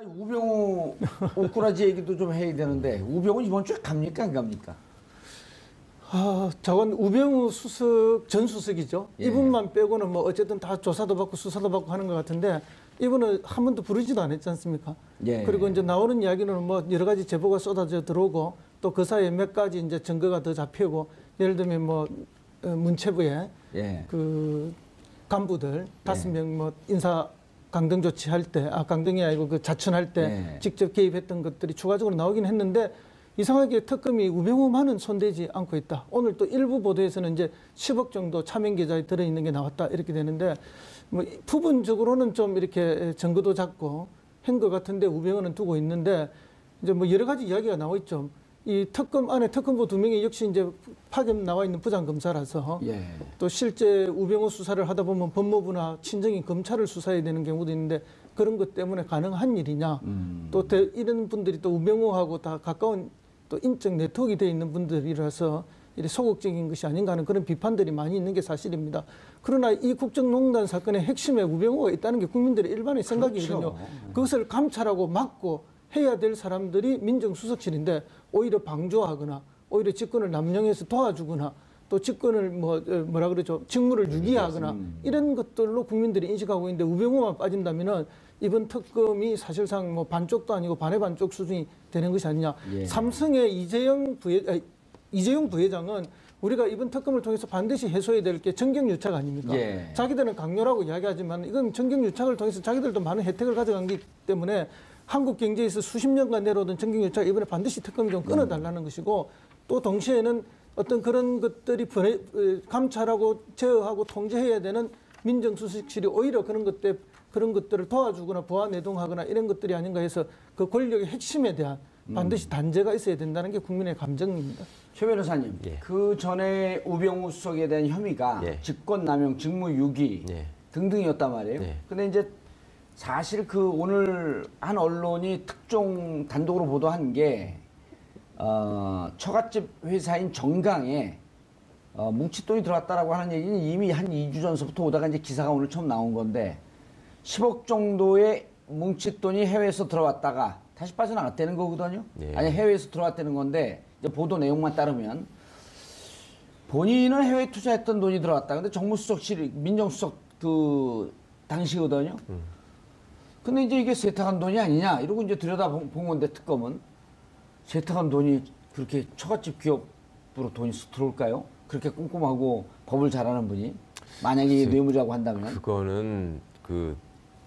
우병우 옥꾸라지 얘기도 좀 해야 되는데 우병우 이번 주에 갑니까 안 갑니까? 저건 우병우 수석 전 수석이죠. 예. 이분만 빼고는 뭐 어쨌든 다 조사도 받고 수사도 받고 하는 것 같은데 이분은 한 번도 부르지도 않았지 않습니까? 예. 그리고 이제 나오는 이야기는 뭐 여러 가지 제보가 쏟아져 들어오고 또 그 사이에 몇 가지 이제 증거가 더 잡히고 예를 들면 뭐 문체부에 예. 그 간부들 5명 뭐 인사 강등 조치할 때, 강등이 아니고 그 자춘할 때 직접 개입했던 것들이 추가적으로 나오긴 했는데 이상하게 특검이 우병우만은 손대지 않고 있다. 오늘 또 일부 보도에서는 이제 10억 정도 차명 계좌에 들어있는 게 나왔다 이렇게 되는데 뭐 부분적으로는 좀 이렇게 증거도 작고 한 것 같은데 우병우는 두고 있는데 이제 뭐 여러 가지 이야기가 나와 있죠. 이 특검 안에 특검부 2명이 역시 이제 파견 나와 있는 부장검사라서 또 실제 우병우 수사를 하다 보면 법무부나 친정인 검찰을 수사해야 되는 경우도 있는데 그런 것 때문에 가능한 일이냐. 또 이런 분들이 또 우병우하고 다 가까운 또 인적 네트워크가 되어 있는 분들이라서 이렇게 소극적인 것이 아닌가 하는 그런 비판들이 많이 있는 게 사실입니다. 그러나 이 국정농단 사건의 핵심에 우병우가 있다는 게 국민들의 일반의 생각이거든요. 그것을 감찰하고 막고 해야 될 사람들이 민정수석실인데 오히려 방조하거나 오히려 직권을 남용해서 도와주거나 또 직권을 뭐라 그러죠, 직무를 유기하거나 이런 것들로 국민들이 인식하고 있는데 우병우만 빠진다면은 이번 특검이 사실상 뭐 반쪽도 아니고 반의 반쪽 수준이 되는 것이 아니냐. 삼성의 이재용 부회장은 우리가 이번 특검을 통해서 반드시 해소해야 될 게 정경유착 아닙니까? 자기들은 강요라고 이야기하지만 이건 정경유착을 통해서 자기들도 많은 혜택을 가져간 거기 때문에 한국 경제에서 수십 년간 내려오던 정경유착 이번에 반드시 특검이 좀 끊어달라는 것이고 또 동시에는 어떤 그런 것들이 감찰하고 제어하고 통제해야 되는 민정수석실이 오히려 그런 것들을 도와주거나 부하내동하거나 이런 것들이 아닌가 해서 그 권력의 핵심에 대한 반드시 단죄가 있어야 된다는 게 국민의 감정입니다. 최 변호사님, 그 전에 우병우 수석에 대한 혐의가 직권남용, 직무유기 등등이었단 말이에요. 근데 이제 사실 그 오늘 한 언론이 특종 단독으로 보도한 게 처갓집 회사인 정강에 뭉칫돈이 들어왔다라고 하는 얘기는 이미 한 2주 전서부터 오다가 이제 기사가 오늘 처음 나온 건데 10억 정도의 뭉칫돈이 해외에서 들어왔다가 다시 빠져나갔다는 거거든요. 아니 해외에서 들어왔다는 건데 이제 보도 내용만 따르면 본인은 해외에 투자했던 돈이 들어왔다. 근데 정무수석실 민정수석 그 당시거든요. 근데 이제 이게 세탁한 돈이 아니냐 이러고 이제 들여다본 건데 특검은 세탁한 돈이 그렇게 처갓집 기업으로 돈이 들어올까요? 그렇게 꼼꼼하고 법을 잘하는 분이 만약에 뇌물이라고 한다면 그거는 그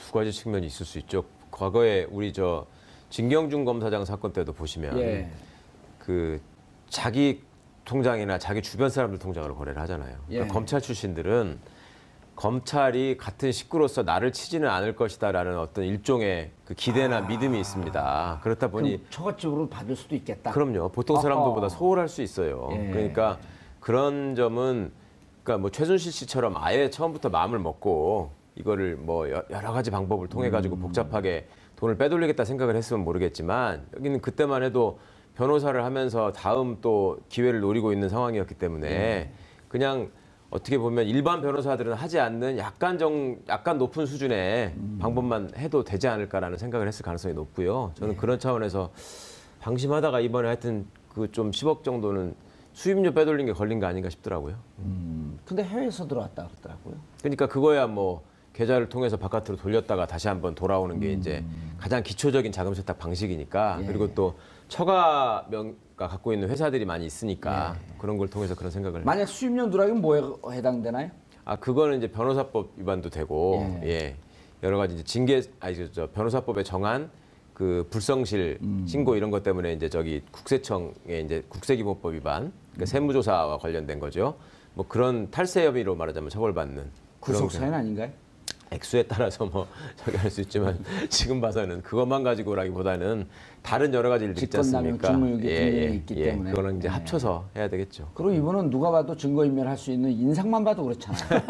두 가지 측면이 있을 수 있죠. 과거에 우리 진경준 검사장 사건 때도 보시면 그 자기 통장이나 자기 주변 사람들 통장으로 거래를 하잖아요. 그러니까 검찰 출신들은 검찰이 같은 식구로서 나를 치지는 않을 것이다라는 어떤 일종의 그 기대나 믿음이 있습니다. 그렇다 보니 처갓집으로 받을 수도 있겠다. 그럼요. 보통 사람들보다 소홀할 수 있어요. 그러니까 그런 점은 그러니까 뭐 최순실 씨처럼 아예 처음부터 마음을 먹고 이거를 뭐 여러 가지 방법을 통해 가지고 복잡하게 돈을 빼돌리겠다 생각을 했으면 모르겠지만 여기는 그때만 해도 변호사를 하면서 다음 또 기회를 노리고 있는 상황이었기 때문에 그냥 어떻게 보면 일반 변호사들은 하지 않는 약간 높은 수준의 방법만 해도 되지 않을까라는 생각을 했을 가능성이 높고요. 저는 그런 차원에서 방심하다가 이번에 하여튼 그 좀 10억 정도는 수입료 빼돌린 게 걸린 거 아닌가 싶더라고요. 근데 해외에서 들어왔다 그러더라고요. 그러니까 그거야 뭐 계좌를 통해서 바깥으로 돌렸다가 다시 한번 돌아오는 게 이제 가장 기초적인 자금 세탁 방식이니까 그리고 또 처가가 갖고 있는 회사들이 많이 있으니까 그런 걸 통해서 그런 생각을 만약 수입료 누락이면 뭐에 해당되나요? 그거는 이제 변호사법 위반도 되고 여러 가지 이제 변호사법에 정한 그 불성실 신고 이런 것 때문에 이제 국세청의 이제 국세기본법 위반, 그러니까 세무조사와 관련된 거죠. 뭐 그런 탈세 혐의로 말하자면 처벌받는 구속사유는 아닌가요? 액수에 따라서 뭐 할 수 있지만 지금 봐서는 그것만 가지고라기보다는 다른 여러 가지 일들이 있지 않습니까? 직권남용, 직무유기 등등이 있기 때문에 그거는 이제 합쳐서 해야 되겠죠. 그리고 이분은 누가 봐도 증거인멸할 수 있는 인상만 봐도 그렇잖아요.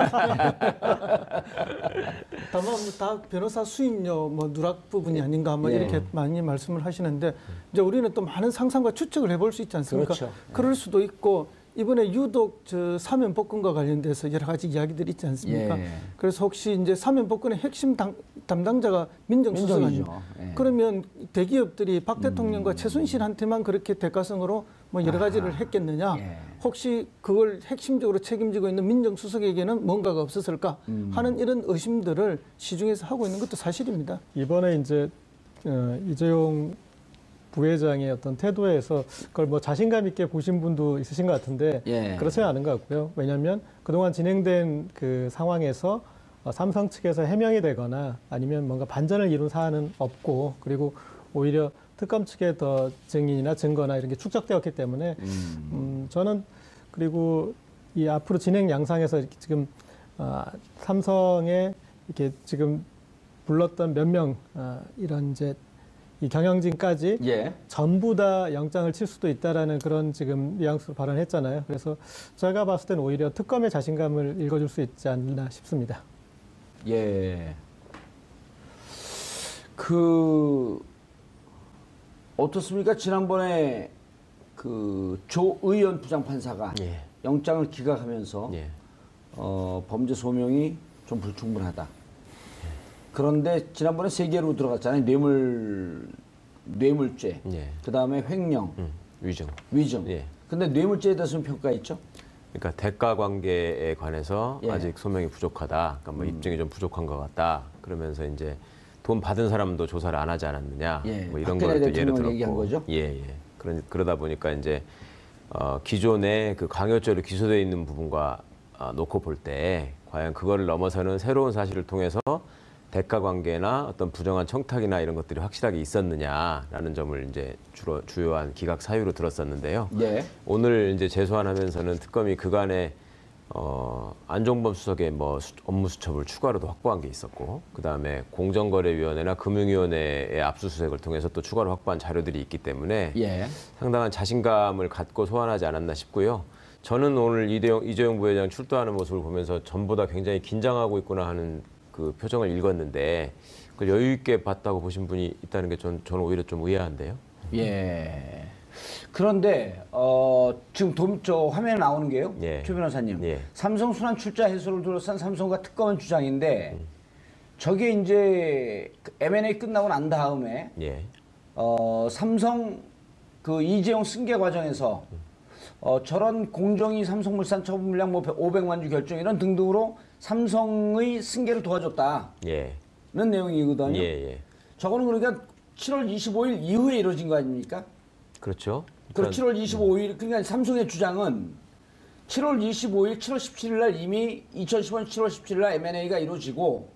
다만 다 변호사 수임료 뭐 누락 부분이 아닌가 뭐 이렇게 많이 말씀을 하시는데 이제 우리는 또 많은 상상과 추측을 해볼 수 있지 않습니까? 그렇죠. 그럴 수도 있고 이번에 유독 저 사면 복권과 관련돼서 여러 가지 이야기들이 있지 않습니까? 예. 그래서 혹시 이제 사면 복권의 핵심 담당자가 민정수석 민정이죠. 아닙니까? 예. 그러면 대기업들이 박 대통령과 최순실한테만 그렇게 대가성으로 뭐 여러 가지를 했겠느냐? 예. 혹시 그걸 핵심적으로 책임지고 있는 민정수석에게는 뭔가가 없었을까 하는 이런 의심들을 시중에서 하고 있는 것도 사실입니다. 이번에 이제 이재용 부회장의 어떤 태도에서 그걸 뭐 자신감 있게 보신 분도 있으신 것 같은데 예. 그렇지는 않은 것 같고요. 왜냐하면 그동안 진행된 그 상황에서 삼성 측에서 해명이 되거나 아니면 뭔가 반전을 이룬 사안은 없고 그리고 오히려 특검 측에 더 증인이나 증거나 이런 게 축적되었기 때문에 저는 그리고 이 앞으로 진행 양상에서 지금 삼성에 이렇게 지금 불렀던 몇 명 이런 이제 이 경영진까지 예. 전부 다 영장을 칠 수도 있다라는 그런 지금 뉘앙스로 발언했잖아요. 그래서 제가 봤을 때는 오히려 특검의 자신감을 읽어줄 수 있지 않나 싶습니다. 예. 어떻습니까? 지난번에 그 조의원 부장판사가 예. 영장을 기각하면서 예. 범죄 소명이 좀 불충분하다. 그런데 지난번에 세 개로 들어갔잖아요. 뇌물죄, 예. 그 다음에 횡령, 위증. 위증. 예. 근데 뇌물죄에 대해서는 평가가 있죠? 그러니까 대가 관계에 관해서 예. 아직 소명이 부족하다. 그러니까 뭐 입증이 좀 부족한 것 같다. 그러면서 이제 돈 받은 사람도 조사를 안 하지 않았느냐. 예. 뭐 이런 박근혜 걸 또 예를 대통령을 들었고. 얘기한 거죠? 예, 예. 그러다 보니까 이제 기존에 그 강요죄로 기소되어 있는 부분과 놓고 볼 때 과연 그거를 넘어서는 새로운 사실을 통해서 대가 관계나 어떤 부정한 청탁이나 이런 것들이 확실하게 있었느냐라는 점을 이제 주요한 기각 사유로 들었었는데요. 네. 오늘 이제 재소환하면서는 특검이 그간에 안종범 수석의 뭐 업무 수첩을 추가로도 확보한 게 있었고, 그 다음에 공정거래위원회나 금융위원회의 압수수색을 통해서 또 추가로 확보한 자료들이 있기 때문에 예. 상당한 자신감을 갖고 소환하지 않았나 싶고요. 저는 오늘 이재용 부회장 출두하는 모습을 보면서 전보다 굉장히 긴장하고 있구나 하는 그 표정을 읽었는데 그걸 여유 있게 봤다고 보신 분이 있다는 게 저는 오히려 좀 의아한데요. 예. 그런데 지금 저 화면에 나오는 게요. 예. 최 변호사님. 예. 삼성 순환 출자 해소를 둘러싼 삼성과 특검은 주장인데 저게 이제 M&A 끝나고 난 다음에 예. 삼성 그 이재용 승계 과정에서 저런 공정위 삼성물산 처분 물량 뭐 500만 주 결정 이런 등등으로 삼성의 승계를 도와줬다는 예. 내용이거든요. 예. 예. 저거는 그러니까 7월 25일 이후에 이루어진 거 아닙니까? 그렇죠. 그럼 7월 25일 그러니까 삼성의 주장은 7월 25일, 7월 17일 날 이미 2015년 7월 17일 날 M&A가 이루어지고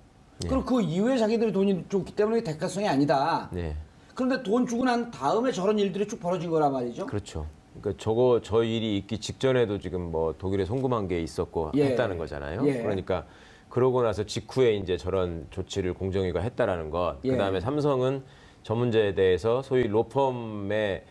그리고 그 이후에 자기들이 돈이 줬기 때문에 대가성이 아니다. 네. 그런데 돈 주고 난 다음에 저런 일들이 쭉 벌어진 거란 말이죠. 그렇죠. 그러니까 저 일이 있기 직전에도 지금 뭐 독일에 송금한 게 있었고 예. 했다는 거잖아요. 예. 그러니까 그러고 나서 직후에 이제 저런 조치를 공정위가 했다라는 것. 예. 그다음에 삼성은 저 문제에 대해서 소위 로펌의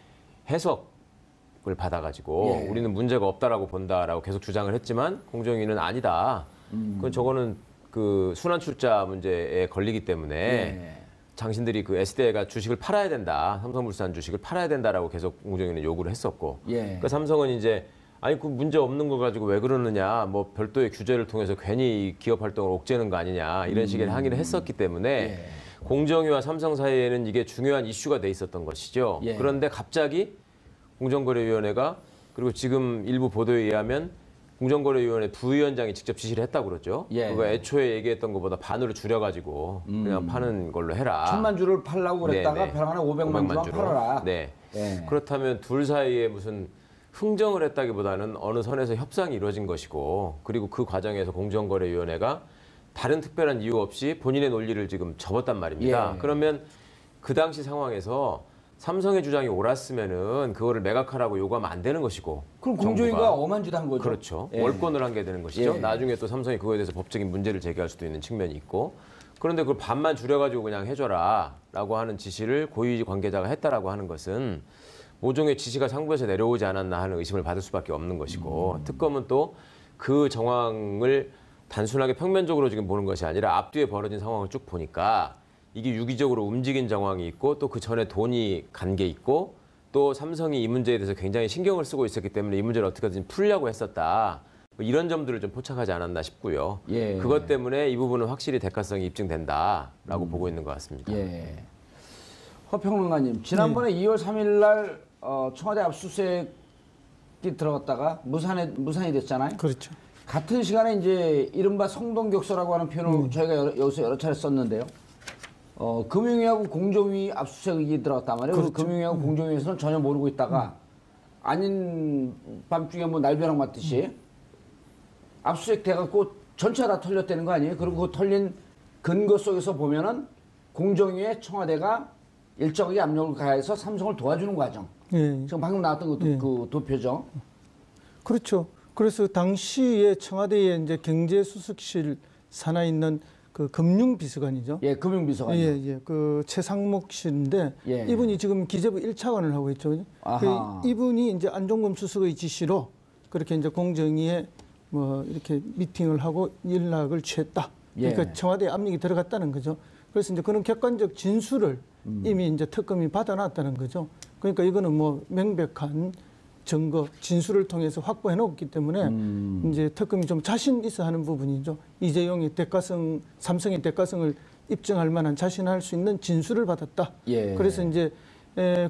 해석을 받아가지고 예. 우리는 문제가 없다라고 본다라고 계속 주장을 했지만 공정위는 아니다. 그건 저거는 그 순환 출자 문제에 걸리기 때문에 예. 당신들이 그 SDI가 주식을 팔아야 된다. 삼성물산 주식을 팔아야 된다라고 계속 공정위는 요구를 했었고. 예. 그러니까 삼성은 이제 아니 그 문제 없는 거 가지고 왜 그러느냐. 뭐 별도의 규제를 통해서 괜히 기업 활동을 옥죄는 거 아니냐. 이런 식의 항의를 했었기 때문에 예. 공정위와 삼성 사이에는 이게 중요한 이슈가 돼 있었던 것이죠. 예. 그런데 갑자기 공정거래위원회가 그리고 지금 일부 보도에 의하면 공정거래위원회 부위원장이 직접 지시를 했다고 그러죠. 예. 그거 애초에 얘기했던 것보다 반으로 줄여가지고 그냥 파는 걸로 해라. 1000만 주를 팔라고 그랬다가 네네. 벼랑 하나 500만 주만 주로. 팔아라. 네. 예. 그렇다면 둘 사이에 무슨 흥정을 했다기보다는 어느 선에서 협상이 이루어진 것이고 그리고 그 과정에서 공정거래위원회가 다른 특별한 이유 없이 본인의 논리를 지금 접었단 말입니다. 예. 그러면 그 당시 상황에서 삼성의 주장이 옳았으면은 그거를 매각하라고 요구하면 안 되는 것이고. 그럼 정부가. 공정위가 엄한짓 한 거죠. 그렇죠. 예. 월권을 한 게 되는 것이죠. 예. 나중에 또 삼성이 그거에 대해서 법적인 문제를 제기할 수도 있는 측면이 있고. 그런데 그걸 반만 줄여가지고 그냥 해줘라라고 하는 지시를 고위 관계자가 했다라고 하는 것은 모종의 지시가 상부에서 내려오지 않았나 하는 의심을 받을 수밖에 없는 것이고 특검은 또 그 정황을 단순하게 평면적으로 지금 보는 것이 아니라 앞뒤에 벌어진 상황을 쭉 보니까 이게 유기적으로 움직인 정황이 있고 또 그 전에 돈이 간 게 있고 또 삼성이 이 문제에 대해서 굉장히 신경을 쓰고 있었기 때문에 이 문제를 어떻게든 풀려고 했었다. 뭐 이런 점들을 좀 포착하지 않았나 싶고요. 예. 그것 때문에 이 부분은 확실히 대가성이 입증된다라고 보고 있는 것 같습니다. 예. 허평론가님, 지난번에 2월 3일 날 청와대 압수수색이 들어갔다가 무산이 됐잖아요. 그렇죠. 같은 시간에 이제 이른바 성동격서라고 하는 표현을 저희가 여기서 여러 차례 썼는데요. 금융위하고 공정위 압수수색이 들어갔단 말이에요. 그렇죠. 금융위하고 공정위에서는 전혀 모르고 있다가 아닌 밤중에 뭐 날벼락 맞듯이 압수수색 돼갖고 전체가 다 털렸다는 거 아니에요? 그리고 그 털린 근거 속에서 보면은 공정위에 청와대가 일정하게 압력을 가해서 삼성을 도와주는 과정. 예. 지금 방금 나왔던 것도 예. 그 도표죠. 그렇죠. 그래서 당시에 청와대에 이제 경제수석실 산하에 있는 그 금융비서관이죠. 예, 금융비서관. 예, 예. 그 최상목 씨인데 예. 이분이 지금 기재부 1차관을 하고 있죠. 그죠? 아하. 그 이분이 이제 안종범 수석의 지시로 그렇게 이제 공정위에 뭐 이렇게 미팅을 하고 연락을 취했다. 그러니까 예. 청와대에 압력이 들어갔다는 거죠. 그래서 이제 그런 객관적 진술을 이미 이제 특검이 받아놨다는 거죠. 그러니까 이거는 뭐 명백한 증거, 진술을 통해서 확보해 놓았기 때문에 이제 특검이 좀 자신 있어 하는 부분이죠. 이재용이 대가성, 삼성의 대가성을 입증할 만한 자신할 수 있는 진술을 받았다. 예. 그래서 이제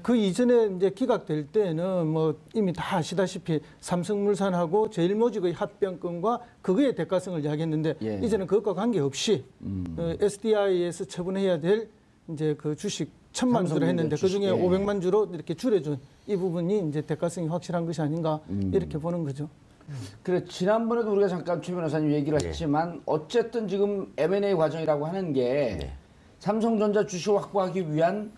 그 이전에 이제 기각될 때는 뭐 이미 다 아시다시피 삼성물산하고 제일모직의 합병권과 그거의 대가성을 이야기했는데 예. 이제는 그것과 관계없이 SDI에서 처분해야 될 이제 그 주식 1,000만 주를 했는데 그 중에 예. 500만 주로 이렇게 줄여준 이 부분이 이제 대가성이 확실한 것이 아닌가 이렇게 보는 거죠. 그래, 지난번에도 우리가 잠깐 최 변호사님 얘기를 예. 했지만 어쨌든 지금 M&A 과정이라고 하는 게 네. 삼성전자 주식을 확보하기 위한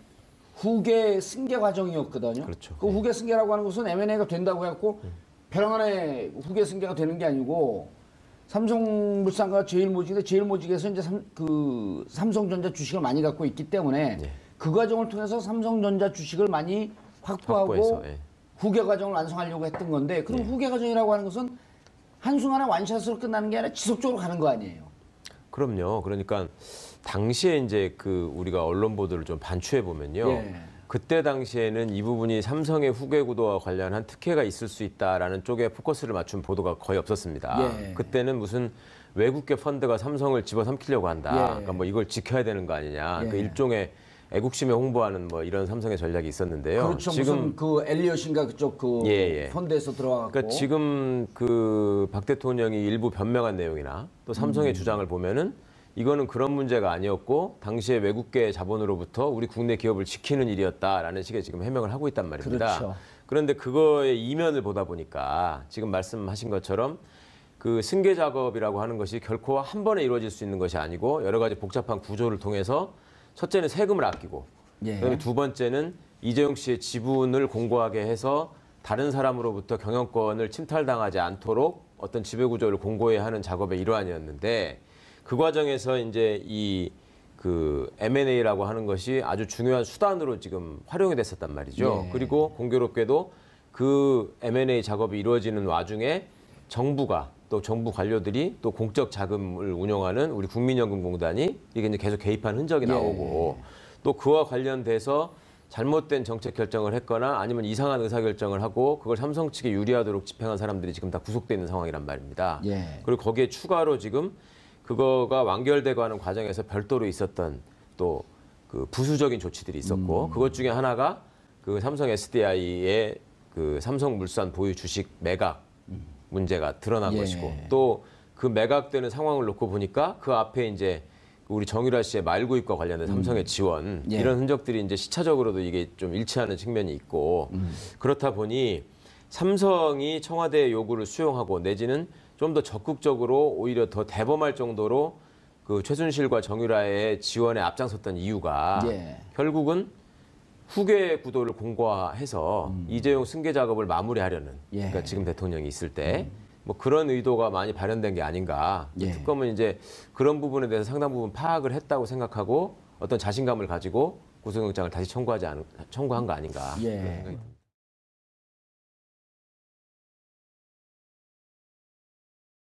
후계 승계 과정이었거든요. 그렇죠. 그 후계 승계라고 하는 것은 M&A가 된다고 해갖고 벼랑안에 후계 승계가 되는 게 아니고 삼성물산과 제일모직인데 제일모직에서 이제 삼성전자 주식을 많이 갖고 있기 때문에 예. 그 과정을 통해서 삼성전자 주식을 많이 확보하고 확보해서, 예. 후계 과정을 완성하려고 했던 건데 그럼 후계 과정이라고 하는 것은 한순간에 완샷으로 끝나는 게 아니라 지속적으로 가는 거 아니에요? 그럼요. 그러니까 당시에 이제 그 우리가 언론 보도를 좀 반추해 보면요. 예. 그때 당시에는 이 부분이 삼성의 후계 구도와 관련한 특혜가 있을 수 있다라는 쪽에 포커스를 맞춘 보도가 거의 없었습니다. 예. 그때는 무슨 외국계 펀드가 삼성을 집어삼키려고 한다. 예. 그러니까 뭐 이걸 지켜야 되는 거 아니냐. 예. 그 일종의 애국심에 홍보하는 뭐 이런 삼성의 전략이 있었는데요. 그렇죠. 무슨 그 엘리엇인가 그쪽 그 예. 펀드에서 들어와갖고. 그러니까 지금 그 박 대통령이 일부 변명한 내용이나 또 삼성의 주장을 보면은 이거는 그런 문제가 아니었고 당시에 외국계 자본으로부터 우리 국내 기업을 지키는 일이었다라는 식의 지금 해명을 하고 있단 말입니다. 그렇죠. 그런데 그거의 이면을 보다 보니까 지금 말씀하신 것처럼 그 승계 작업이라고 하는 것이 결코 한 번에 이루어질 수 있는 것이 아니고 여러 가지 복잡한 구조를 통해서 첫째는 세금을 아끼고 예. 그다음에 두 번째는 이재용 씨의 지분을 공고하게 해서 다른 사람으로부터 경영권을 침탈당하지 않도록 어떤 지배구조를 공고히 하는 작업의 일환이었는데 그 과정에서 이제 이 그 M&A라고 하는 것이 아주 중요한 수단으로 지금 활용이 됐었단 말이죠. 예. 그리고 공교롭게도 그 M&A 작업이 이루어지는 와중에 정부가 또 정부 관료들이 또 공적 자금을 운영하는 우리 국민연금공단이 이게 이제 계속 개입한 흔적이 나오고 또 그와 관련돼서 잘못된 정책 결정을 했거나 아니면 이상한 의사 결정을 하고 그걸 삼성 측에 유리하도록 집행한 사람들이 지금 다 구속돼 있는 상황이란 말입니다. 예. 그리고 거기에 추가로 지금 그거가 완결되고 하는 과정에서 별도로 있었던 또 그 부수적인 조치들이 있었고 그것 중에 하나가 그 삼성 SDI의 그 삼성물산 보유 주식 매각 문제가 드러난 예. 것이고 또 그 매각되는 상황을 놓고 보니까 그 앞에 이제 우리 정유라 씨의 말구입과 관련된 삼성의 지원 예. 이런 흔적들이 이제 시차적으로도 이게 좀 일치하는 측면이 있고 그렇다 보니 삼성이 청와대의 요구를 수용하고 내지는 좀 더 적극적으로 오히려 더 대범할 정도로 그 최순실과 정유라의 지원에 앞장섰던 이유가 예. 결국은 후계 구도를 공고화해서 이재용 승계 작업을 마무리하려는 예. 그러니까 지금 대통령이 있을 때 뭐 그런 의도가 많이 발현된 게 아닌가. 예. 특검은 이제 그런 부분에 대해서 상당 부분 파악을 했다고 생각하고 어떤 자신감을 가지고 구속영장을 다시 청구한 거 아닌가. 예. 그런 생각이 듭니다.